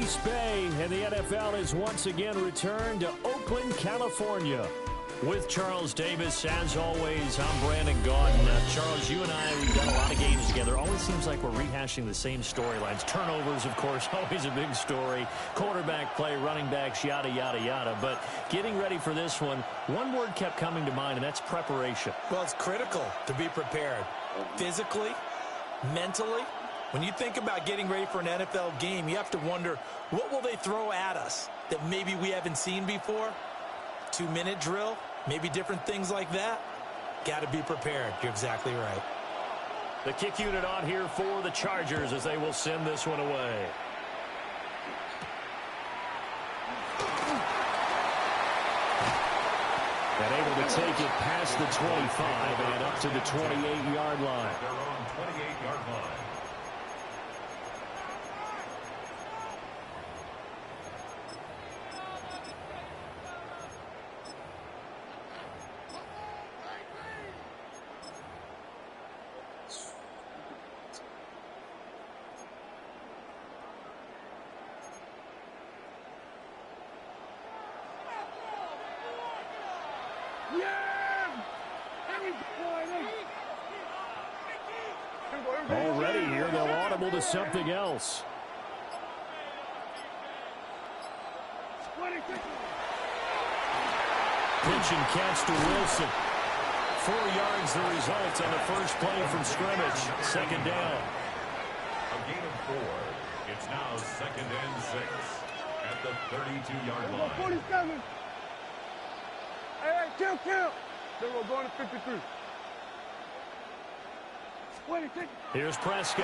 East Bay, and the NFL is once again returned to Oakland, California. With Charles Davis, as always, I'm Brandon Gaudin. Charles, you and I, we've done a lot of games together. Always seems like we're rehashing the same storylines. Turnovers, of course, always a big story. Quarterback play, running backs, yada, yada, yada. But getting ready for this one word kept coming to mind, and that's preparation. Well, it's critical to be prepared. Physically, mentally. When you think about getting ready for an NFL game, you have to wonder, what will they throw at us that maybe we haven't seen before? 2-minute drill, maybe different things like that. Got to be prepared. You're exactly right. The kick unit on here for the Chargers as they will send this one away. And able to take it past the 25 and up to the 28-yard line. They're on 28-yard line. Already here, they'll audible to something else. Pitch and catch to Wilson. 4 yards the result on the first play from scrimmage. Second down. A gain of 4. It's now 2nd and 6 at the 32-yard line. 47. Hey, kill. Then we're going to 53. Here's Prescott.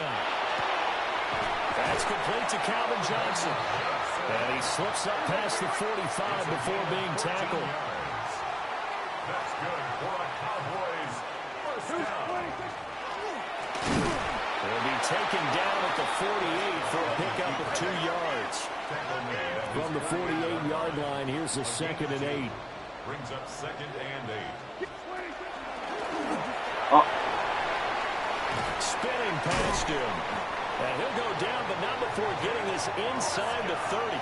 That's complete to Calvin Johnson. And he slips up past the 45 before being tackled. That's good for a Cowboys first down. He'll be taken down at the 48 for a pickup of 2 yards. From the 48-yard line, here's the 2nd and 8. Brings up 2nd and 8. Spinning past him. And he'll go down, but not before getting this inside the 30.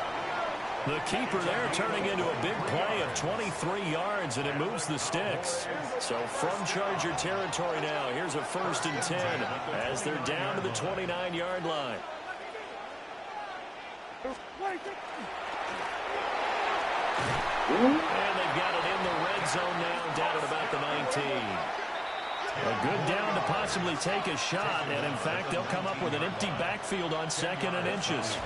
The keeper there turning into a big play of 23 yards, and it moves the sticks. So from Charger territory now, here's a 1st and 10 as they're down to the 29-yard line. And they've got it in the red zone now, down at about the 19. A good down to possibly take a shot, and in fact, they'll come up with an empty backfield on 2nd and inches.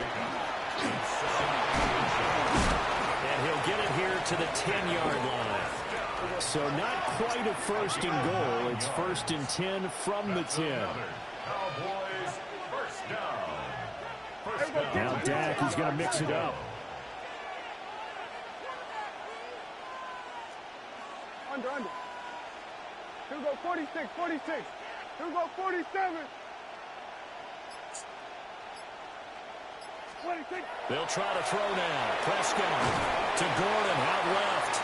And he'll get it here to the 10-yard line. So not quite a 1st and goal. It's 1st and 10 from the 10. Cowboys first down. Now Dak, he's going to mix it up. Under. Here we go, 46. Here we go, 47. 26. They'll try to throw now. Prescott to Gordon out left.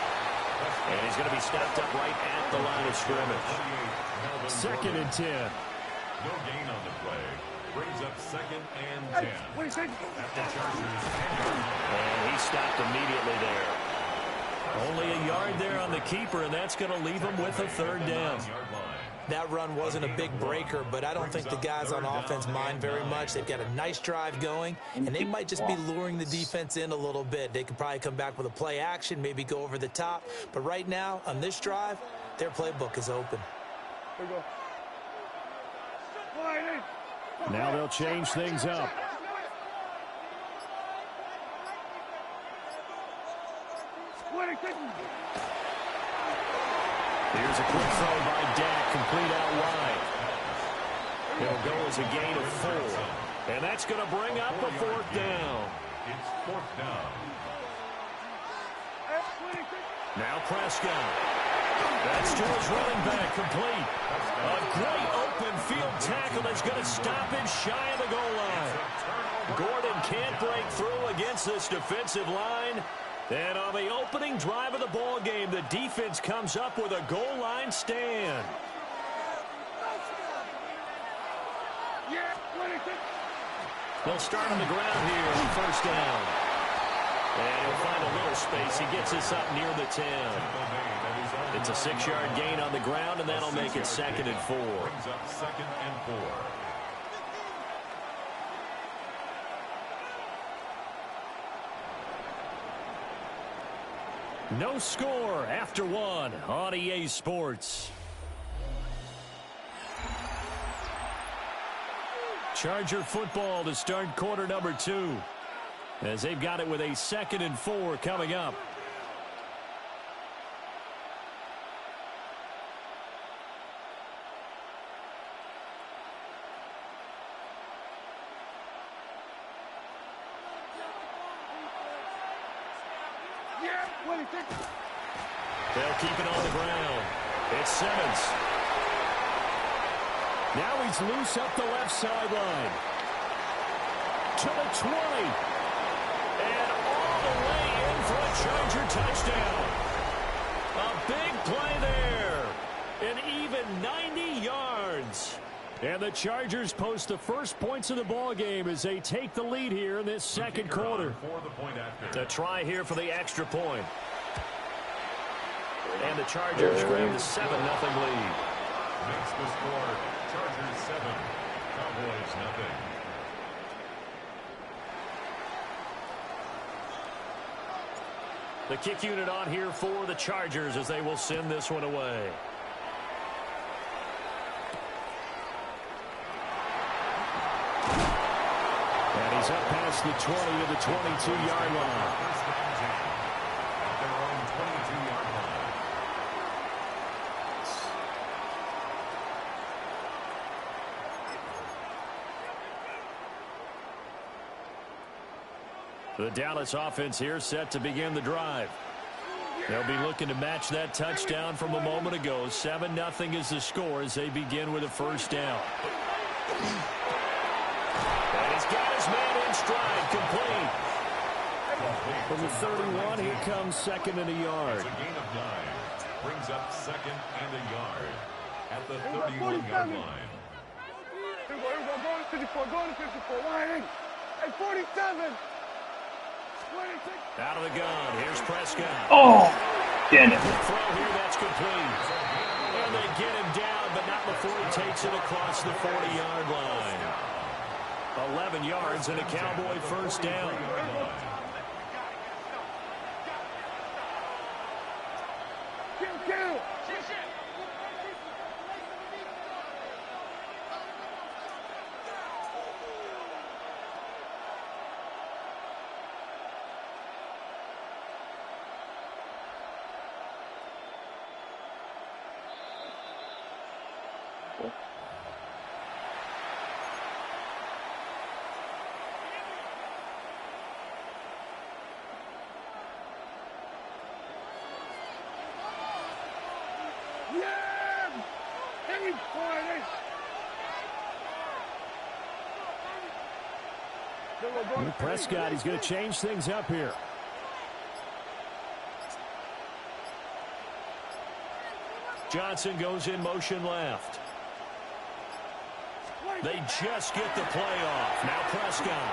And he's going to be stopped up right at the line of scrimmage. 2nd and 10. No gain on the play. Brings up 2nd and 10. At the Chargers 10-yard line. And he stopped immediately there. Only a yard there on the keeper, and that's going to leave him with a 3rd down. That run wasn't a big breaker, but I don't think the guys on offense mind very much. They've got a nice drive going, and they might just be luring the defense in a little bit. They could probably come back with a play action, maybe go over the top. But right now, on this drive, their playbook is open. Here we go. Now they'll change things up. Here's a quick throw by Dak, complete out wide. He'll go as a gain of 4. And that's going to bring up a 4th down. It's 4th down. Now Prescott. That's to his running back, complete. A great open field tackle that's going to stop him shy of the goal line. Gordon can't break through against this defensive line. And on the opening drive of the ball game, the defense comes up with a goal line stand. They'll start on the ground here on first down. And he'll find a little space. He gets this up near the 10. It's a 6-yard gain on the ground, and that'll make it 2nd and 4. Brings up 2nd and 4. No score after 1 on EA Sports. Charger football to start quarter number 2. As they've got it with a 2nd and 4 coming up. They'll keep it on the ground. It's Simmons. Now he's loose up the left sideline. To the 20. And all the way in for a Charger touchdown. A big play there. An even 90 yards. And the Chargers post the first points of the ball game as they take the lead here in this second quarter. To try here for the extra point. And the Chargers grab the 7-0 lead. Makes the score. Chargers 7, Cowboys 0. The kick unit on here for the Chargers as they will send this one away. And he's up past the 20 to the 22-yard line. First down jam at their own 22-yard line. The Dallas offense here set to begin the drive. They'll be looking to match that touchdown from a moment ago. 7-0 is the score as they begin with a first down. And he's got his man in stride, complete. From the 31, here comes 2nd and a yard. It's a gain of 9. Brings up 2nd and a yard at the 31-yard line. Here we go, go to 54, go to 54. Wide. Hey, 47. Out of the gun, here's Prescott. Oh, damn it. Throw here, that's complete. And they get him down, but not before he takes it across the 40-yard line. 11 yards and a Cowboy first down. Prescott, he's going to change things up here. Johnson goes in motion left. They just get the play off. Now Prescott.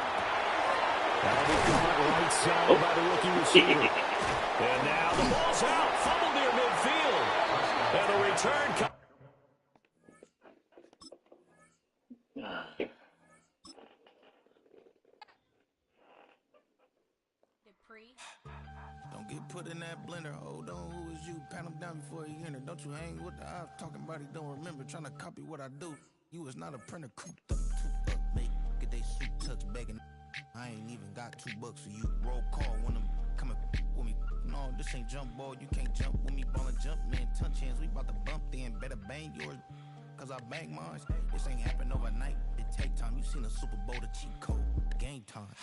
That'll be caught right side by the rookie receiver. And now the ball's out. Fumble near midfield. And the return comes. Don't get put in that blender. Hold on, who is you? Pat him down before he enter. Don't you hang with the ops talking about he don't remember. Trying to copy what I do. You was not a printer. Cooped up, tooped up, make get they suit touch begging. I ain't even got $2 for you. Roll call when I'm coming with me. No, this ain't jump ball. You can't jump with me. Ballin' jump, man. Touch hands. We about to bump then. Better bang yours. Cause I bang mine. This ain't happen overnight. It take time. You seen a Super Bowl, the cheat code. Game time.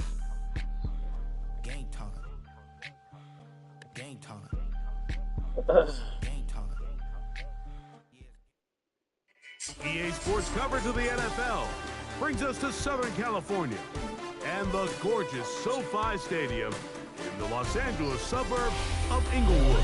Game time. Game time. Game time. EA Sports coverage of the NFL brings us to Southern California and the gorgeous SoFi Stadium in the Los Angeles suburb of Inglewood.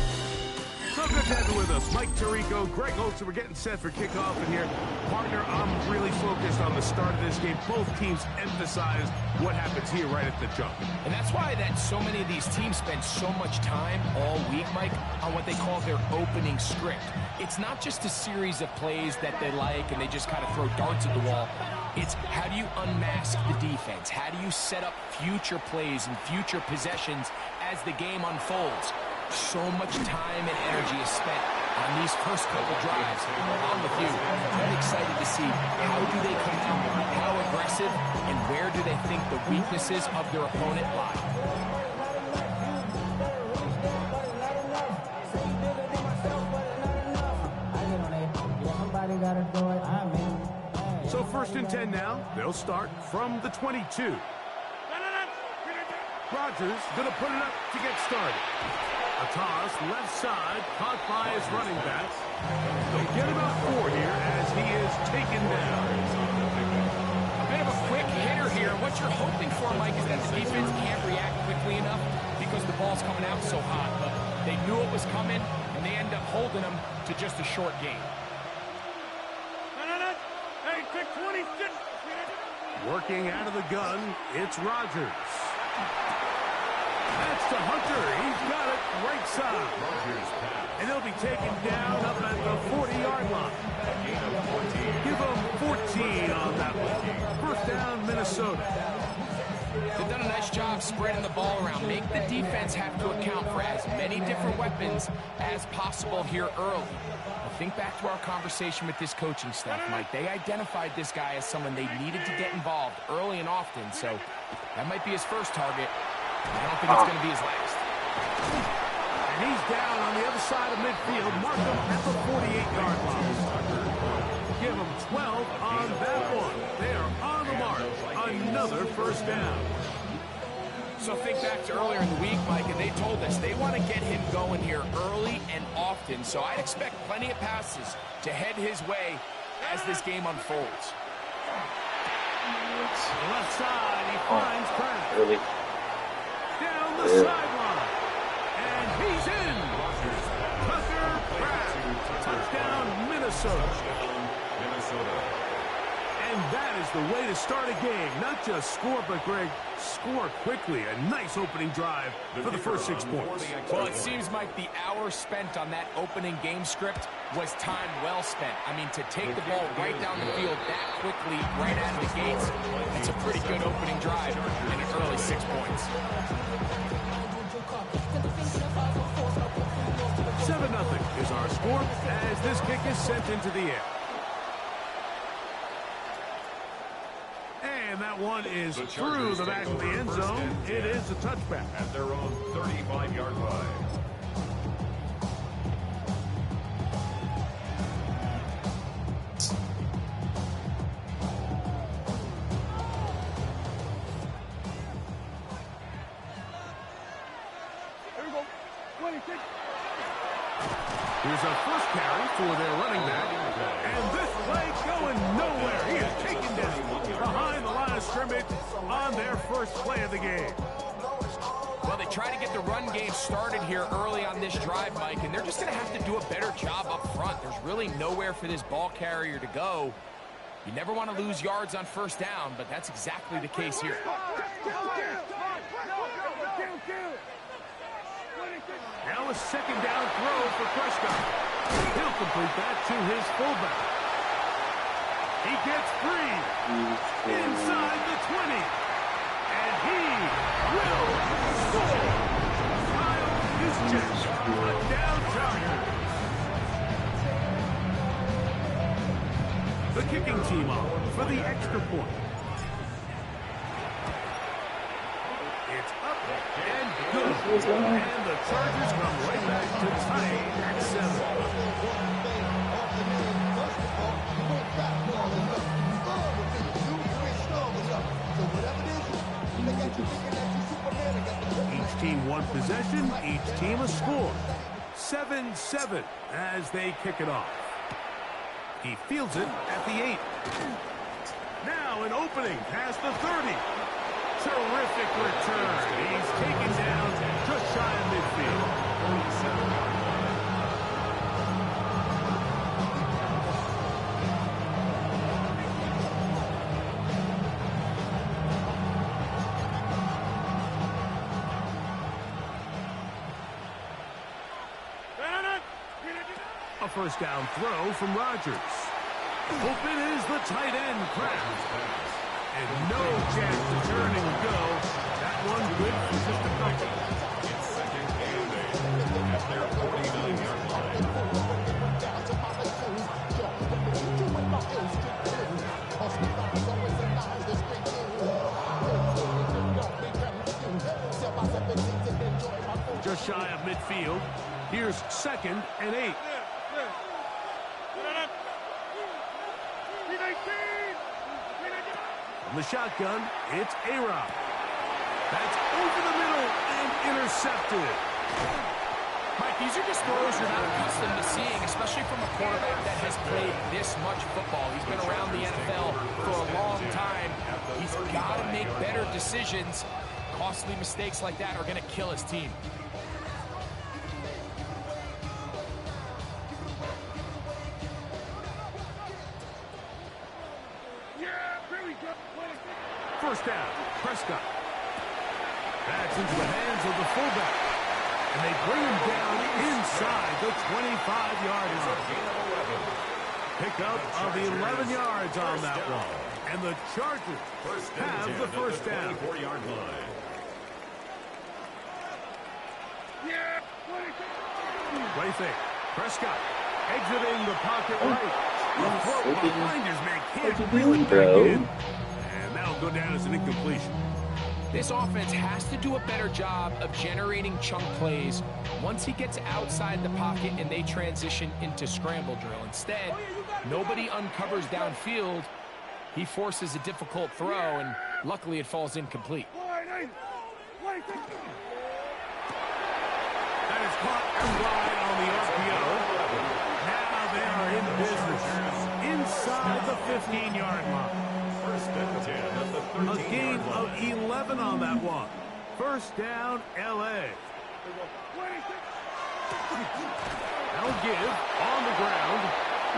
So good to have you with us. Mike Tirico, Greg Olsen. We're getting set for kickoff in here. Partner, I'm really focused on the start of this game. Both teams emphasize what happens here right at the jump. And that's why that so many of these teams spend so much time all week, Mike, on what they call their opening script. It's not just a series of plays that they like and they just kind of throw darts at the wall. It's how do you unmask the defense? How do you set up future plays and future possessions as the game unfolds? So much time and energy is spent on these first couple drives. I'm with you. I'm excited to see how do they come out, how aggressive, and where do they think the weaknesses of their opponent lie. So 1st and 10 now. They'll start from the 22. Rodgers going to put it up to get started. A toss, left side, caught by his running back. They get about 4 here as he is taken down. A bit of a quick hitter here. What you're hoping for, Mike, is that the defense can't react quickly enough because the ball's coming out so hot. But they knew it was coming, and they end up holding them to just a short gain. Hey, pick 26. Working out of the gun, it's Rodgers. That's to Hunter. He's got it right side. And they'll be taken down up at the 40-yard line. Give them 14 on that one. 1st down, Minnesota. They've done a nice job spreading the ball around. Make the defense have to account for as many different weapons as possible here early. Think back to our conversation with this coaching staff, Mike. They identified this guy as someone they needed to get involved early and often, so that might be his first target. I don't think it's going to be his last. And he's down on the other side of midfield. Mark him at the 48-yard line. Give him 12 on that one. They are on the mark. Another 1st down. So think back to earlier in the week, Mike, and they told us they want to get him going here early and often. So I'd expect plenty of passes to head his way as this game unfolds. Left side, he finds Pratt. Really? Down the sideline. And he's in. Tucker Pratt. Touchdown, Minnesota. And that is the way to start a game. Not just score, but, Greg, score quickly. A nice opening drive for the first 6 points. Well, it seems like the hour spent on that opening game script was time well spent. I mean, to take the ball right down the field that quickly, right out of the gates, it's a pretty good opening drive and an early 6 points. 7-0 is our score as this kick is sent into the air. And that one is through the back of the end zone. It is a touchback. At their own 35-yard line. Here we go. 26. Here's a first carry for their running back. And this play going nowhere. He is taken down behind the line of scrimmage on their first play of the game. Well, they try to get the run game started here early on this drive, Mike, and they're just going to have to do a better job up front. There's really nowhere for this ball carrier to go. You never want to lose yards on 1st down, but that's exactly the case here. Now a 2nd down throw for Prescott. He'll complete that to his fullback. He gets free inside the 20. And he will score. Kyle Juszczyk, a down target. The kicking team on for the extra point. It's up and good. And the Chargers come right back to tie at 7. Each team one possession, each team a score. 7-7 as they kick it off. He fields it at the 8. Now an opening past the 30. Terrific return. He's taken down just shy of midfield. A first down throw from Rodgers. Open is the tight end, Kraft. And no chance to turn and go. That one good for just a couple. It's second and 8 at their 49-yard line. Just shy of midfield. Here's second and 8. From the shotgun, it's A-Rob. That's over the middle and intercepted. Mike, these are just throws you're not accustomed to seeing, especially from a quarterback that has played this much football. He's been around the NFL for a long time. He's got to make better decisions. Costly mistakes like that are going to kill his team. First down, Prescott. That's into the hands of the fullback. And they bring him down inside the 25-yard line. Pickup of 11 yards on that one. And the Chargers have the first down. 24-yard line. Play fake. Prescott exiting the pocket right. The throw behind his man can't reel it back in. And that'll go down as an incompletion. This offense has to do a better job of generating chunk plays once he gets outside the pocket and they transition into scramble drill. Instead, nobody uncovers downfield. He forces a difficult throw, and luckily it falls incomplete. That is caught and wide on the RPO. Now they are in business inside the 15-yard line. First and 10 at the 13-yard line. A gain of 11 on that one. First down, L.A. That'll give on the ground,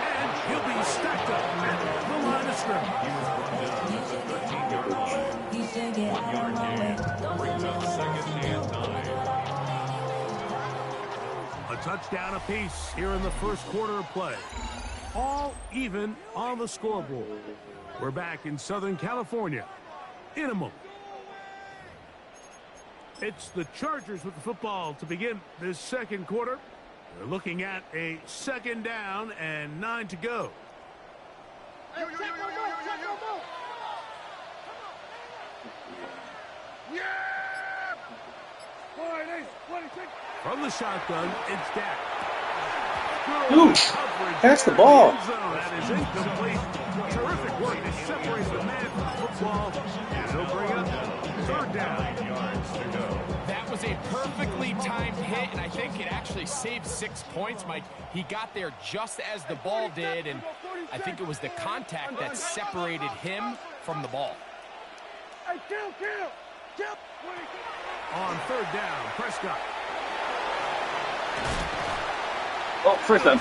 and he'll be stacked up at the line of scrimmage. He was brought down at the 13-yard line. 1-yard gain brings up second and 9. A touchdown apiece here in the first quarter of play. All even on the scoreboard. We're back in Southern California in a moment. It's the Chargers with the football to begin this second quarter. They're looking at a second down and 9 to go. From the shotgun, it's Dak. Ooh, pass the ball. That is incomplete. Terrific work to separate the man from the football. And he'll bring up third down. That was a perfectly timed hit, and I think it actually saved 6 points, Mike. He got there just as the ball did, and I think it was the contact that separated him from the ball. On third down, Prescott. Oh, first down.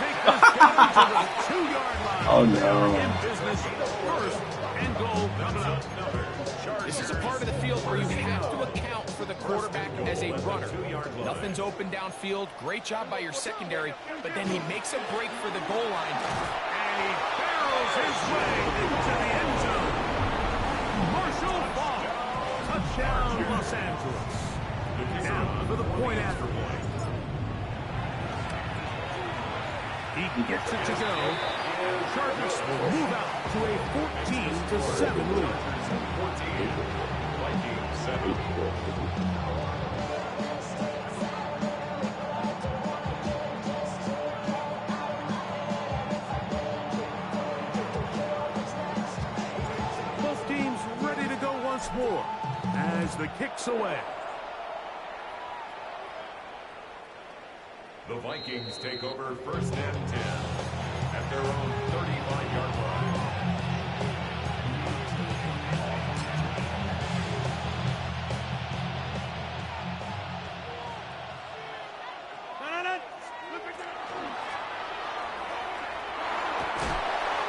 Oh, no. First and goal coming up. This is a part of the field where you have to account for the quarterback as a runner. Nothing's open downfield. Great job by your secondary, but then he makes a break for the goal line. And he barrels his way into the end zone. Marshall Faulk. Touchdown, Los Angeles. Now for the point after point. He gets it to go. Chargers will move out to a 14-7 lead. 14, Vikings 7. Both teams ready to go once more as the kick's away. The Vikings take over first and 10 at their own 35-yard line.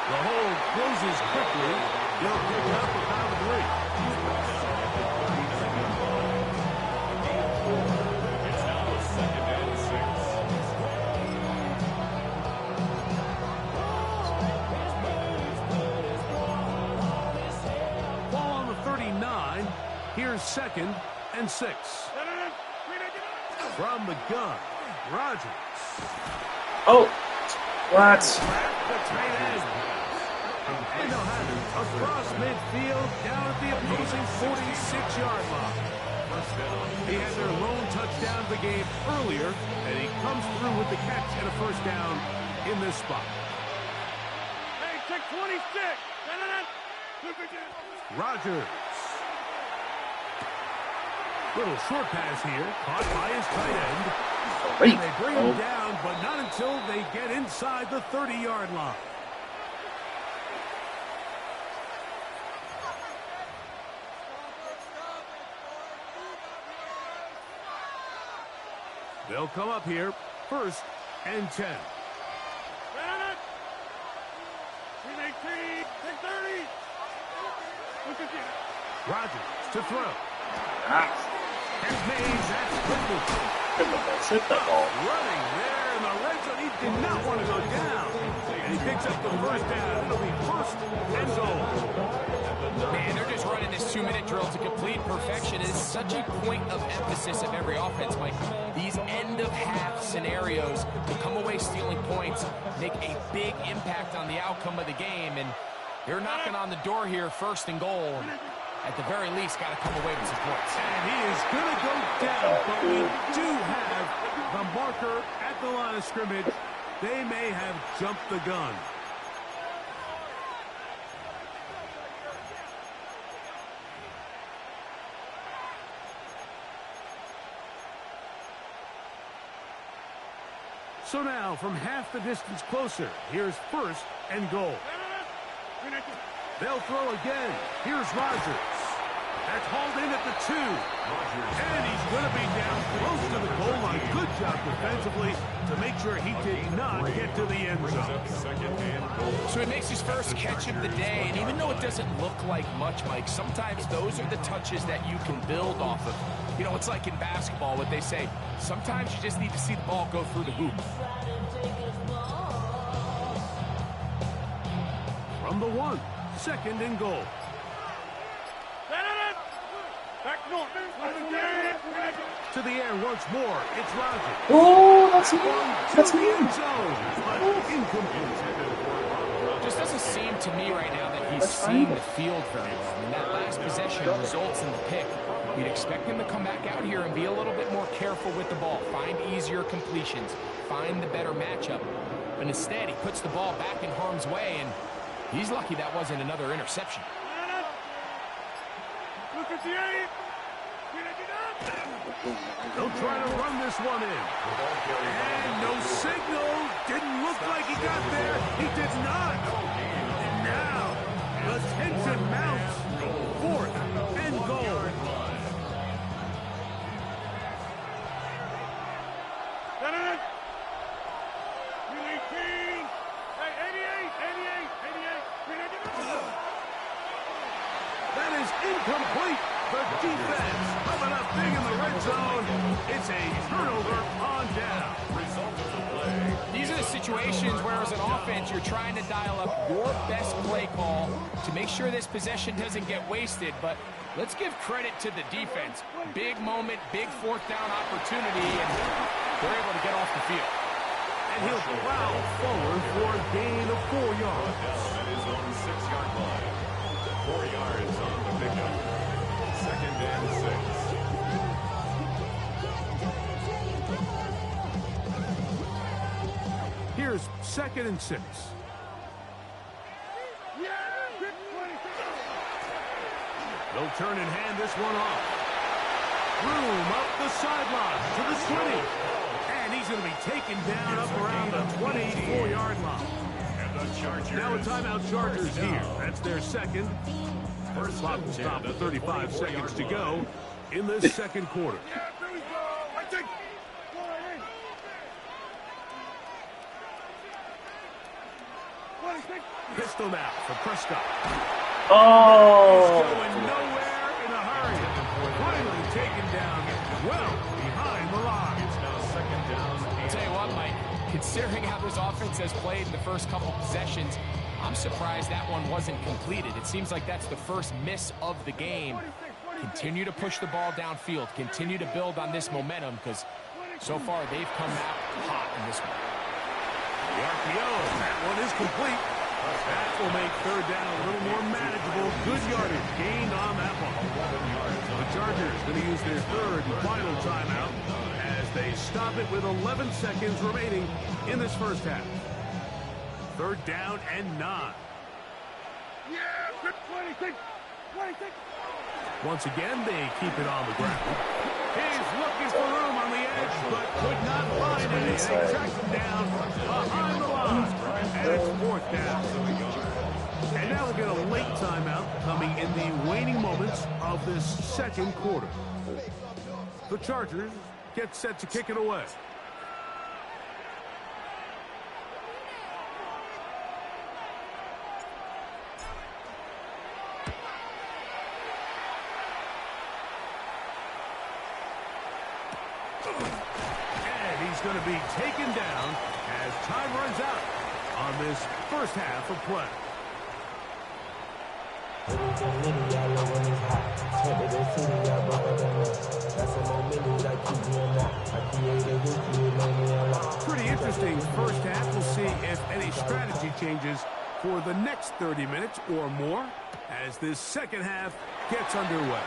The hold closes quickly. They'll pick up about 3. It's now a second and 6. 2nd and 6. From the gun, Rodgers. Oh, what? The tight end. And they'll have it across midfield, down at the opposing 46-yard line. He had their lone touchdown of the game earlier, and he comes through with the catch and a first down in this spot. Hey, check 26. Rodgers. Little short pass here, caught by his tight end. And they bring him down, but not until they get inside the 30-yard line. They'll come up here, 1st and 10. Rodgers to throw. And made that Hit that ball. running there in the red zone. He did not want to go down. And he picks up the first down. It'll be 1st and goal. Man, they're just running this 2-minute drill to complete perfection. It is such a point of emphasis of every offense, Mike. These end-of-half scenarios to come away stealing points make a big impact on the outcome of the game. And they're knocking on the door here, 1st and goal. At the very least, got to come away with some points. And he is going to go down, but we do have the marker at the line of scrimmage. They may have jumped the gun. So now, from half the distance closer, here's 1st and goal. They'll throw again. Here's Rodgers. That's hauled in at the 2. And he's going to be down close to the goal line. Good job defensively to make sure he did not get to the end zone. So he makes his first catch of the day, and even though it doesn't look like much, Mike, sometimes those are the touches that you can build off of. You know, it's like in basketball, what they say, sometimes you just need to see the ball go through the hoop. From the 1, 2nd and goal. To the air once more. It's Rodgers. Oh, that's me. That's me. Incomplete. Just doesn't seem to me right now that he's seeing the field very well. I mean, that last possession results in the pick. You'd expect him to come back out here and be a little bit more careful with the ball, find easier completions, find the better matchup. But instead, he puts the ball back in harm's way, and he's lucky that wasn't another interception. They'll try to run this one in. And no signal. Didn't look like he got there. He did not. And now, the tension mounts. 4th and goal. That is incomplete. The defense coming up big in the red zone. It's a turnover on down. These are the situations where, as an offense, you're trying to dial up your best play call to make sure this possession doesn't get wasted. But let's give credit to the defense. Big moment, big 4th down opportunity, and they're able to get off the field. And he'll plow forward for a gain of 4 yards. That is on the 6-yard line. 4 yards on the pickup. 2nd and 6. Here's 2nd and 6. They'll turn and hand this one off. Room up the sideline to the 20. And he's going to be taken down up around the 24-yard line. Now a timeout Chargers here. That's their 2nd. First clock will stop with 35 seconds to go in the 2nd quarter. Pistol now for Prescott. Oh. He's going nowhere in a hurry. Finally taken down well behind the line. It's now 2nd down. I'll tell you what, Mike, considering how this offense has played in the first couple possessions, I'm surprised that one wasn't completed. It seems like that's the first miss of the game. continue to push the ball downfield, continue to build on this momentum, because so far they've come out hot in this one. The RPO, that one is complete. That will make third down a little more manageable. Good yardage gained on that ball. The Chargers going to use their third and final timeout as they stop it with 11 seconds remaining in this first half. Third down and 9. Yeah, 26. Once again, they keep it on the ground. He's looking for room on the edge, but could not find any. They track him down behind the line. And it's fourth down. And now we'll get a late timeout coming in the waning moments of this second quarter. The Chargers get set to kick it away. And he's going to be taken down as time runs out on this first half of play. Pretty interesting first half. We'll see if any strategy changes for the next 30 minutes or more as this second half gets underway.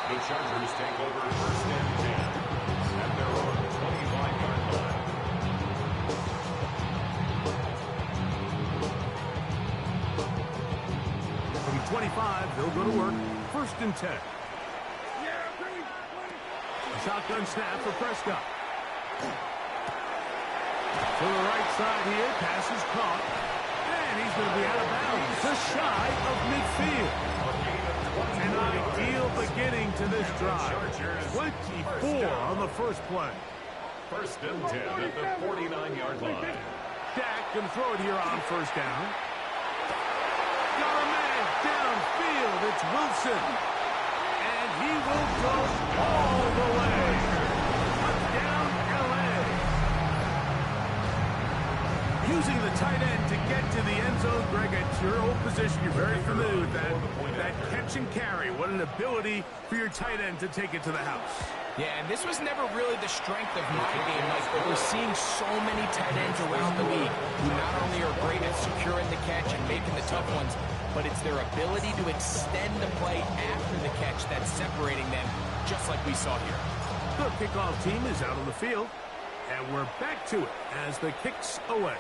The Chargers take over first and 10 at their own 25-yard line. From 25, they'll go to work. First and 10. A shotgun snap for Prescott. To the right side here, pass is caught. And he's going to be out of bounds, just shy of midfield. An ideal beginning to this drive. 24 on the first play. First and 10 at the 49-yard line. Dak can throw it here on first down. Got a man downfield. It's Wilson. And he will go all the way. Touchdown, L.A. Using the tight end to get to the end zone, Greg, at your old position, you're very familiar with that catch and carry. What an ability for your tight end to take it to the house. Yeah, and this was never really the strength of my game, Mike, but we're seeing so many tight ends around the league who not only are great at securing the catch and making the tough ones, but it's their ability to extend the play after the catch that's separating them, just like we saw here. The kickoff team is out on the field, and we're back to it as the kick's away.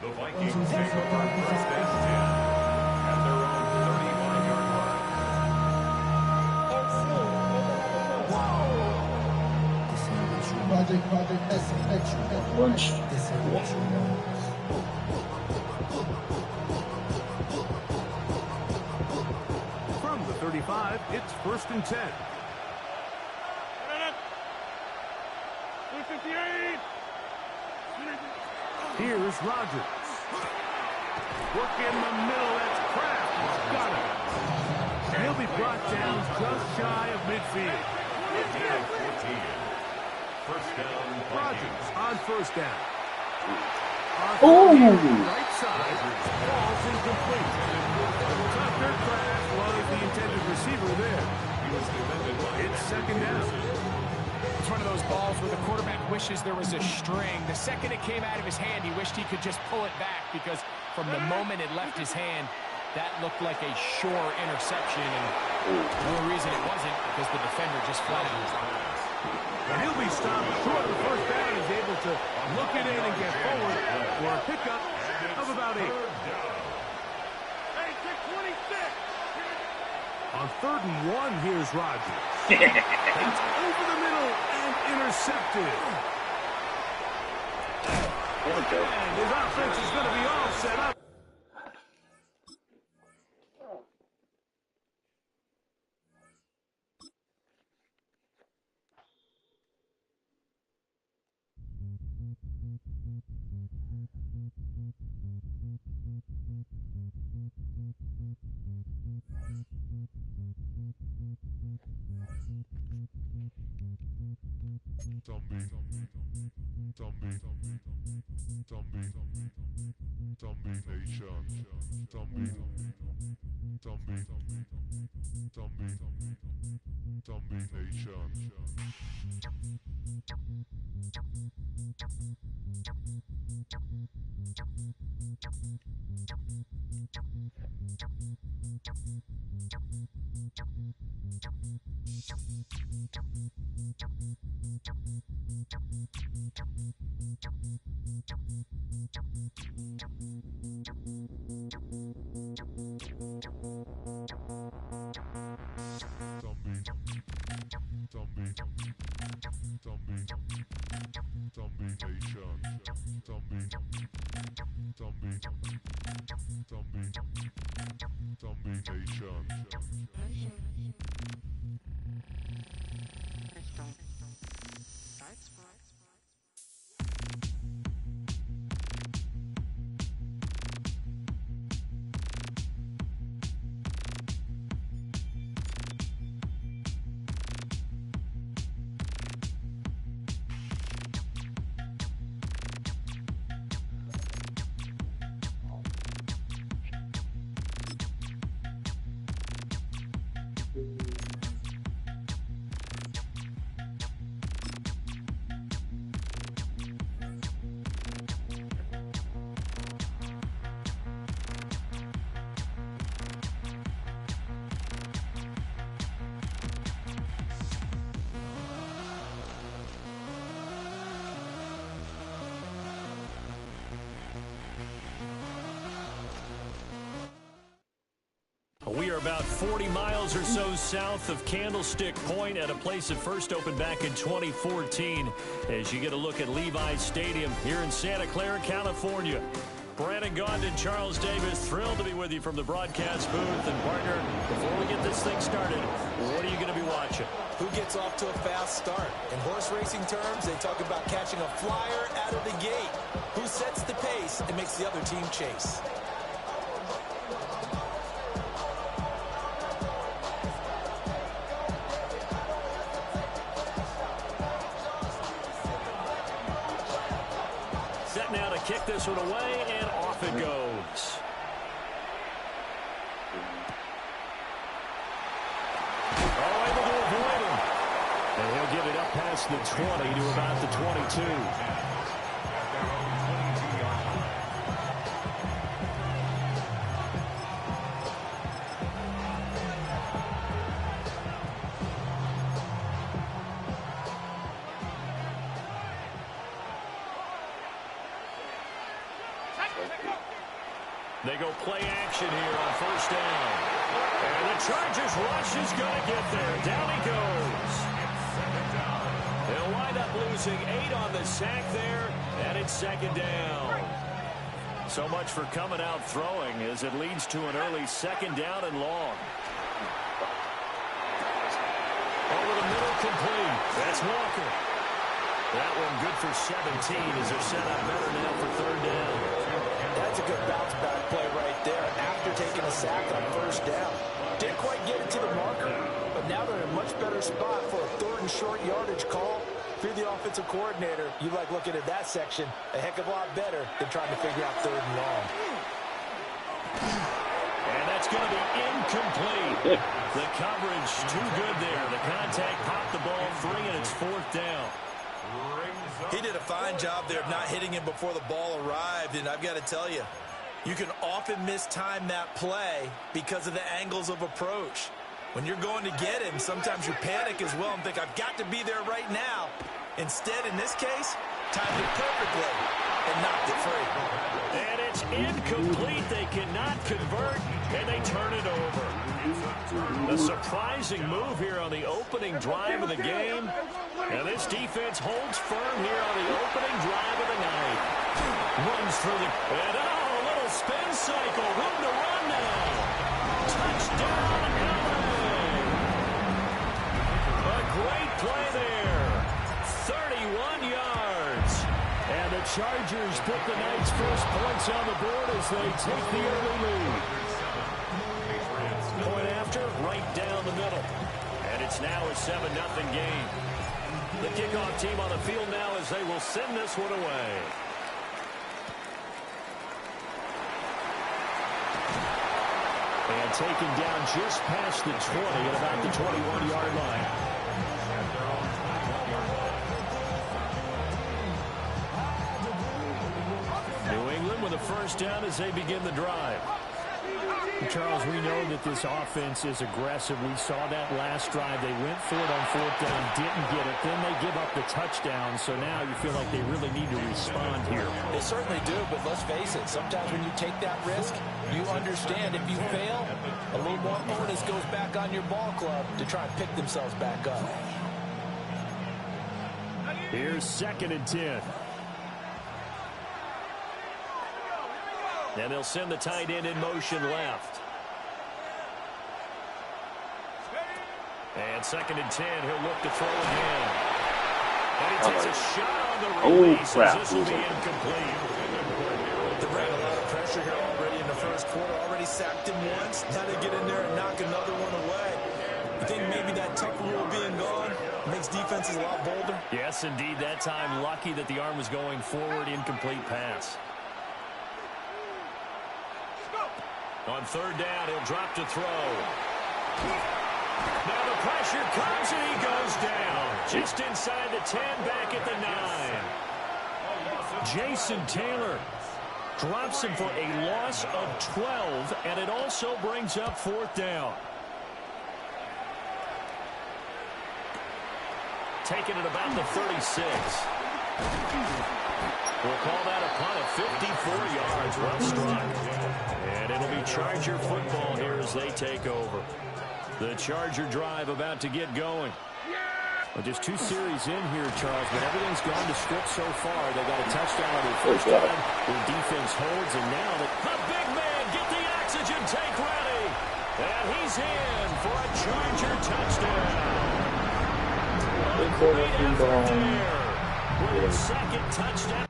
The Vikings take over first and 10 at their own 35-yard line. Lunch. From the 35, it's first and 10. 258. Here's Rodgers. Work in the middle. That's Kraft. He's got it. And he'll be brought down just shy of midfield. 14. First down, Rodgers on first down. Oh! Right side. Ball's incomplete. Tucker Kraft was the intended receiver there. It's second down. It's one of those balls where the quarterback wishes there was a string. The second it came out of his hand, he wished he could just pull it back, because from the moment it left his hand, that looked like a sure interception, and the only reason it wasn't because the defender just flat out. And he'll be stopped short of the first down. He's able to look it in and get forward for a pickup of about 8. Hey, 626. On third and 1, here's Rodgers. It's over the middle and intercepted. And his offense is going to be all set up. We are about 40 miles or so south of Candlestick Point at a place that first opened back in 2014 as you get a look at Levi's Stadium here in Santa Clara, California. Brandon Gaudin and Charles Davis, thrilled to be with you from the broadcast booth. And partner, before we get this thing started, what are you going to be watching? Who gets off to a fast start? In horse racing terms, they talk about catching a flyer out of the gate. Who sets the pace and makes the other team chase? Now to kick this one away, and off it goes. Oh, able to avoid him. And he'll get it up past the 20 to about the 22. They go play action here on first down. And the Chargers rush is going to get there. Down he goes. They'll wind up losing 8 on the sack there, and it's second down. So much for coming out throwing as it leads to an early second down and long. Over the middle, complete. That's Walker. That one good for 17 as they're set up better now for third down. That's a good bounce back play right there after taking a sack on first down. Didn't quite get it to the marker, but now they're in a much better spot for a third and short yardage call. If you're the offensive coordinator, you like looking at that section a heck of a lot better than trying to figure out third and long. And that's going to be incomplete. The coverage too good there. The contact popped the ball free, and it's fourth down. He did a fine job there of not hitting him before the ball arrived, and I've got to tell you, you can often mistime that play because of the angles of approach. When you're going to get him, sometimes you panic as well and think, I've got to be there right now. Instead, in this case, timed it perfectly and knocked it free. And it's incomplete. They cannot convert, and they turn it over. A surprising move here on the opening drive of the game. And this defense holds firm here on the opening drive of the night. Runs through the... And a little spin cycle. Room to run now. Touchdown, LA. A great play there. 31 yards. And the Chargers put the night's first points on the board as they take the early lead. Point after, right down the middle. And It's now a 7-0 game. The kickoff team on the field now as they will send this one away. And taken down just past the 20 at about the 21-yard line. New England with a first down as they begin the drive. Charles, we know that this offense is aggressive. We saw that last drive. They went for it on fourth down, didn't get it. Then they give up the touchdown. So now you feel like they really need to respond here. They certainly do, but let's face it. Sometimes when you take that risk, you understand if you fail, a little more onus goes back on your ball club to try and pick themselves back up. Here's 2nd and 10. And they'll send the tight end in motion left. And 2nd and 10, he'll look to throw again. And he takes a shot on the release. This will be incomplete. They're bringing a lot of pressure here already in the first quarter. Already sacked him once. Now they get in there and knock another one away. You think maybe that tough rule being gone makes defenses a lot bolder? Yes, indeed. That time, lucky that the arm was going forward. Incomplete pass. On 3rd down, he'll drop to throw. Now the pressure comes and he goes down. Just inside the 10, back at the 9. Jason Taylor drops him for a loss of 12, and it also brings up 4th down. Taking it about the 36. We'll call that a punt of 54 yards. Well struck. And it'll be Charger football here as they take over. The Charger drive about to get going. Well, just 2 series in here, Charles, but everything's gone to script so far. They got a touchdown on their first time. Their defense holds, and now the big man, get the oxygen tank ready. And he's in for a Charger touchdown. A great effort there with his 2nd touchdown.